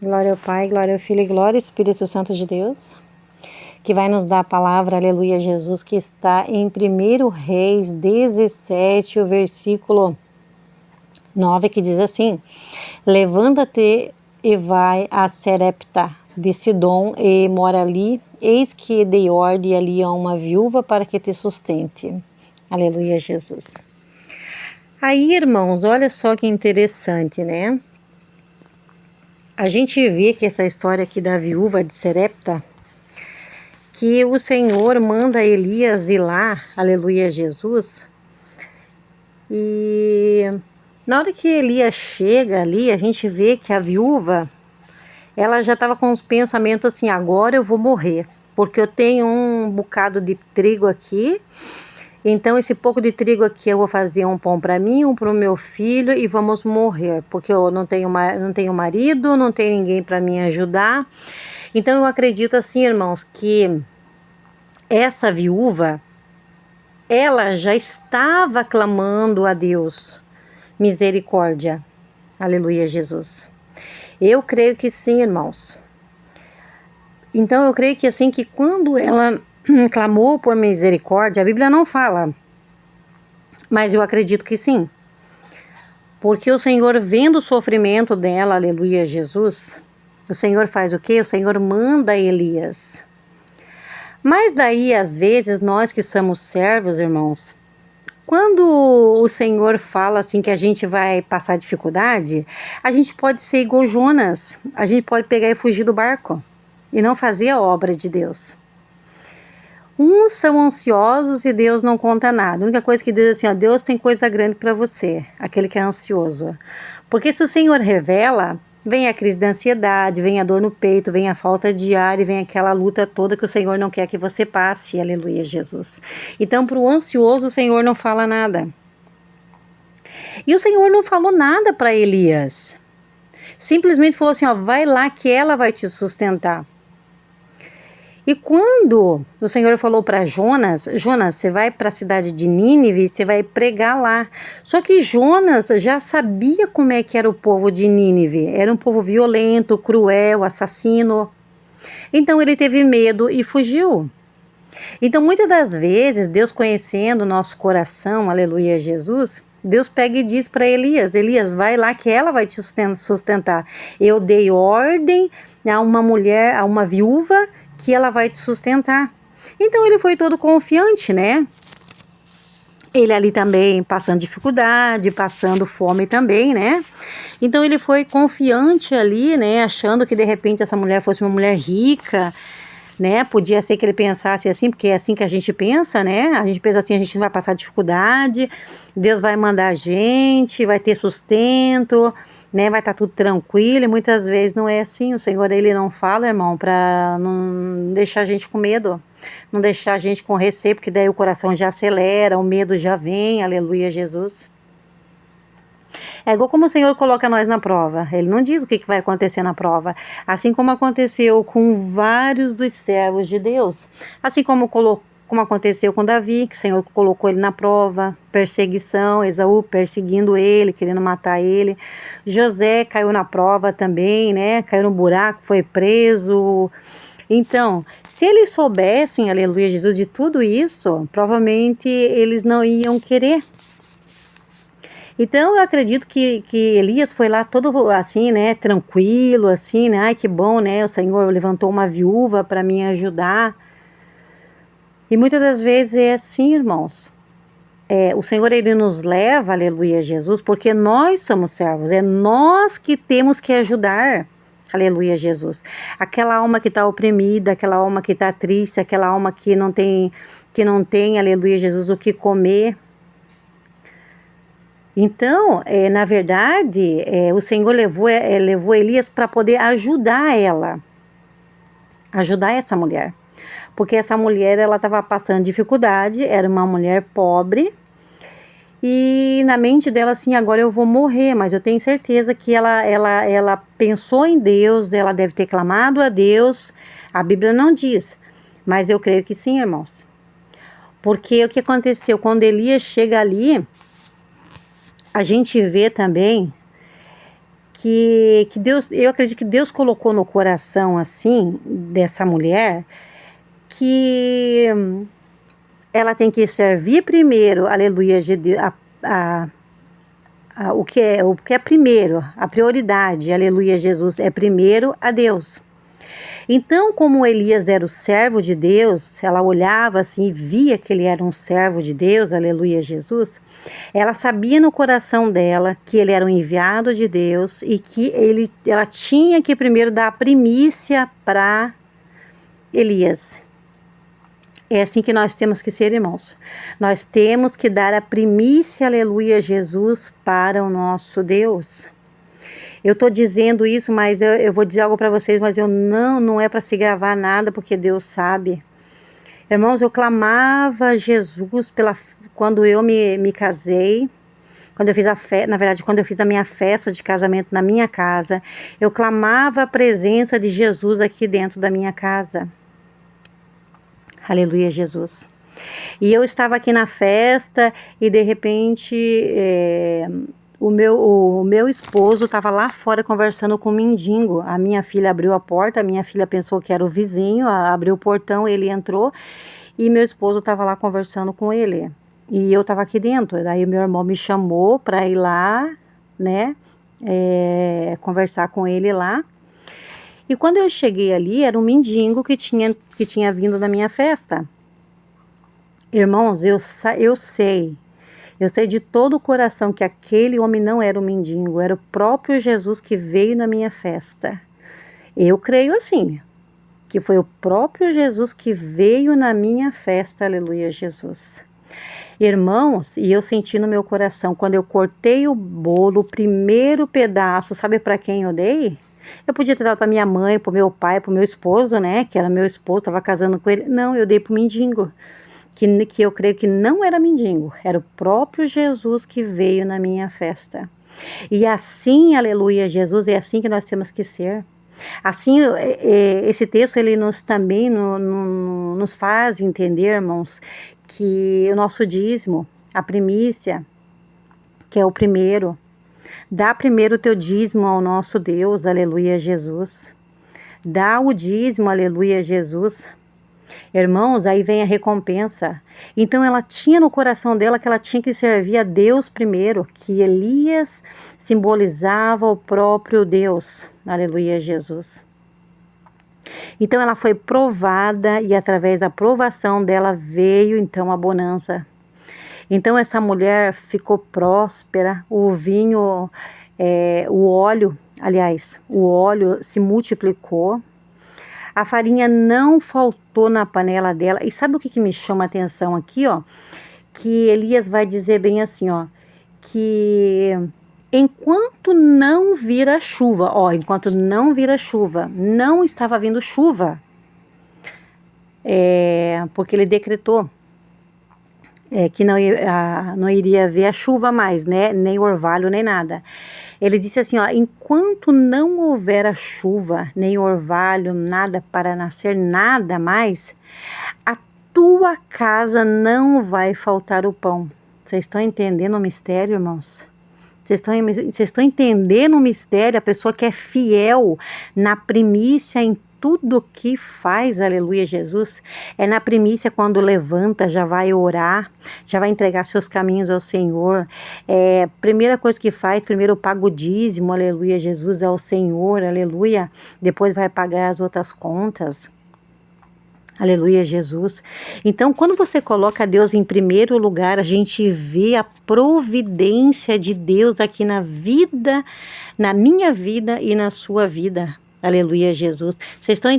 Glória ao Pai, glória ao Filho e glória ao Espírito Santo de Deus, que vai nos dar a palavra, aleluia, Jesus, que está em 1 Reis 17, o versículo 9, que diz assim: Levanta-te e vai a Serepta de Sidom e mora ali, eis que dei ordem ali a uma viúva para que te sustente. Aleluia, Jesus. Aí, irmãos, olha só que interessante, né? A gente vê que essa história aqui da viúva de Serepta, que o Senhor manda Elias ir lá, aleluia, Jesus, e na hora que Elias chega ali, a gente vê que a viúva, ela já estava com os pensamentos assim: agora eu vou morrer, porque eu tenho um bocado de trigo aqui, então esse pouco de trigo aqui eu vou fazer um pão para mim, um para o meu filho e vamos morrer, porque eu não tenho marido, não tenho ninguém para me ajudar. Então eu acredito assim, irmãos, que essa viúva, ela já estava clamando a Deus misericórdia. Aleluia, Jesus. Eu creio que sim, irmãos. Então eu creio que assim, que quando ela clamou por misericórdia, a Bíblia não fala, mas eu acredito que sim. Porque o Senhor, vendo o sofrimento dela, aleluia, Jesus, o Senhor faz o quê? O Senhor manda Elias. Mas daí, às vezes, nós que somos servos, irmãos, quando o Senhor fala assim que a gente vai passar dificuldade, a gente pode ser igual Jonas, a gente pode pegar e fugir do barco e não fazer a obra de Deus. Uns são ansiosos e Deus não conta nada. A única coisa que diz assim, ó, Deus tem coisa grande para você, aquele que é ansioso. Porque se o Senhor revela, vem a crise da ansiedade, vem a dor no peito, vem a falta de ar e vem aquela luta toda que o Senhor não quer que você passe. Aleluia, Jesus. Então, para o ansioso, o Senhor não fala nada. E o Senhor não falou nada para Elias. Simplesmente falou assim, ó, vai lá que ela vai te sustentar. E quando o Senhor falou para Jonas, Jonas, você vai para a cidade de Nínive, você vai pregar lá. Só que Jonas já sabia como é que era o povo de Nínive. Era um povo violento, cruel, assassino. Então ele teve medo e fugiu. Então muitas das vezes, Deus conhecendo o nosso coração, aleluia, Jesus, Deus pega e diz para Elias, Elias, vai lá que ela vai te sustentar. Eu dei ordem a uma mulher, a uma viúva, que ela vai te sustentar. Então ele foi todo confiante, né? Ele ali também passando dificuldade, passando fome também, né? Então ele foi confiante ali, né? Achando que de repente essa mulher fosse uma mulher rica, né? Podia ser que ele pensasse assim, porque é assim que a gente pensa, né? A gente pensa assim, a gente não vai passar dificuldade, Deus vai mandar a gente, vai ter sustento, né? Vai estar tudo tranquilo, e muitas vezes não é assim. O Senhor, ele não fala, irmão, para não deixar a gente com medo, não deixar a gente com receio, porque daí o coração já acelera, o medo já vem, aleluia, Jesus. É igual como o Senhor coloca nós na prova. Ele não diz o que vai acontecer na prova. Assim como aconteceu com vários dos servos de Deus. Assim como aconteceu com Davi, que o Senhor colocou ele na prova, perseguição, Esaú perseguindo ele, querendo matar ele. José caiu na prova também, né? Caiu no buraco, foi preso. Então, se eles soubessem, aleluia, Jesus, de tudo isso, provavelmente eles não iam querer. Então eu acredito que Elias foi lá todo assim, né, tranquilo, assim, né, ai que bom, né, o Senhor levantou uma viúva para me ajudar. E muitas das vezes é assim, irmãos. O Senhor, ele nos leva, aleluia, Jesus, porque nós somos servos, é nós que temos que ajudar, aleluia, Jesus. Aquela alma que está oprimida, aquela alma que está triste, aquela alma que não tem, aleluia, Jesus, o que comer. Então, na verdade, o Senhor levou Elias para poder ajudar ela, ajudar essa mulher. Porque essa mulher, ela estava passando dificuldade, era uma mulher pobre, e na mente dela assim, agora eu vou morrer, mas eu tenho certeza que ela pensou em Deus, ela deve ter clamado a Deus, a Bíblia não diz, mas eu creio que sim, irmãos. Porque o que aconteceu, quando Elias chega ali, a gente vê também que Deus, eu acredito que Deus colocou no coração, assim, dessa mulher, que ela tem que servir primeiro, aleluia, a, o que é primeiro, a prioridade, aleluia, Jesus, é primeiro a Deus. Então, como Elias era o servo de Deus, ela olhava assim e via que ele era um servo de Deus, aleluia, Jesus. Ela sabia no coração dela que ele era um enviado de Deus e que ela tinha que primeiro dar a primícia para Elias. É assim que nós temos que ser, irmãos. Nós temos que dar a primícia, aleluia, Jesus, para o nosso Deus. Eu estou dizendo isso, mas eu vou dizer algo para vocês, mas não é para se gravar nada, porque Deus sabe. Irmãos, eu clamava a Jesus quando eu me casei, quando eu fiz na verdade, quando eu fiz a minha festa de casamento na minha casa, eu clamava a presença de Jesus aqui dentro da minha casa. Aleluia, Jesus. E eu estava aqui na festa e de repente o meu esposo estava lá fora conversando com o mendigo. A minha filha abriu a porta, a minha filha pensou que era o vizinho, abriu o portão, ele entrou e meu esposo estava lá conversando com ele. E eu estava aqui dentro. Daí meu irmão me chamou para ir lá, né, conversar com ele lá. E quando eu cheguei ali, era um mendigo que tinha vindo da minha festa. Irmãos, eu sei de todo o coração que aquele homem não era um mendigo, era o próprio Jesus que veio na minha festa. Eu creio assim, que foi o próprio Jesus que veio na minha festa, aleluia, Jesus. Irmãos, e eu senti no meu coração, quando eu cortei o bolo, o primeiro pedaço, sabe para quem eu dei? Eu podia ter dado para minha mãe, para o meu pai, para o meu esposo, né? Que era meu esposo, estava casando com ele. Não, eu dei para o mendigo. Que eu creio que não era mendigo, era o próprio Jesus que veio na minha festa. E assim, aleluia, Jesus, é assim que nós temos que ser. Assim, esse texto, ele também nos faz entender, irmãos, que o nosso dízimo, a primícia, que é o primeiro, dá primeiro o teu dízimo ao nosso Deus, aleluia, Jesus. Dá o dízimo, aleluia, Jesus. Irmãos, aí vem a recompensa. Então ela tinha no coração dela que ela tinha que servir a Deus primeiro, que Elias simbolizava o próprio Deus. Aleluia, Jesus. Então ela foi provada e através da provação dela veio então a bonança. Então essa mulher ficou próspera, o vinho, o óleo se multiplicou. A farinha não faltou na panela dela. E sabe o que me chama a atenção aqui, ó? Que Elias vai dizer bem assim, ó, que enquanto não vir a chuva, não estava vindo chuva, porque ele decretou que não iria haver a chuva mais, né? Nem orvalho, nem nada. Ele disse assim, ó, enquanto não houver a chuva, nem orvalho, nada para nascer, nada mais, a tua casa não vai faltar o pão. Vocês estão entendendo o mistério, irmãos? Vocês estão entendendo o mistério? A pessoa que é fiel na primícia em tudo que faz, aleluia, Jesus, é na primícia quando levanta, já vai orar, já vai entregar seus caminhos ao Senhor, primeira coisa que faz, primeiro paga o dízimo, aleluia, Jesus, ao Senhor, aleluia, depois vai pagar as outras contas, aleluia, Jesus. Então, quando você coloca Deus em primeiro lugar, a gente vê a providência de Deus aqui na vida, na minha vida e na sua vida. Aleluia, Jesus. Vocês estão